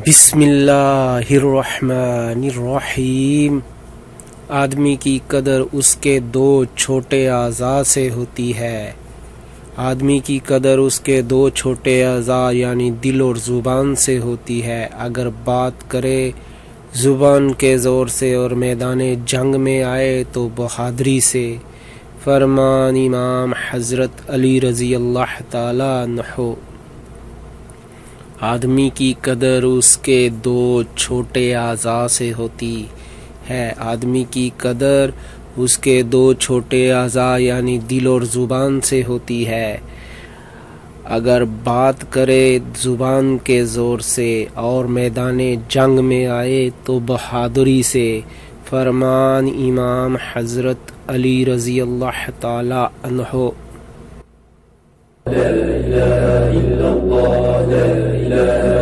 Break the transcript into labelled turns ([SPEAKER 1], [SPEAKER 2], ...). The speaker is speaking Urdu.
[SPEAKER 1] بسم اللہ الرحمن الرحیم۔ آدمی کی قدر اس کے دو چھوٹے اعضاء سے ہوتی ہے۔ آدمی کی قدر اس کے دو چھوٹے اعضاء یعنی دل اور زبان سے ہوتی ہے۔ اگر بات کرے زبان کے زور سے اور میدان جنگ میں آئے تو بہادری سے۔ فرمان امام حضرت علی رضی اللہ تعالی عنہ۔ آدمی کی قدر اس کے دو چھوٹے اعضاء سے ہوتی ہے۔ آدمی کی قدر اس کے دو چھوٹے اعضاء یعنی دل اور زبان سے ہوتی ہے۔ اگر بات کرے زبان کے زور سے اور میدان جنگ میں آئے تو بہادری سے۔ فرمان امام حضرت علی رضی اللہ تعالی عنہ۔
[SPEAKER 2] لا إله إلا الله لا إله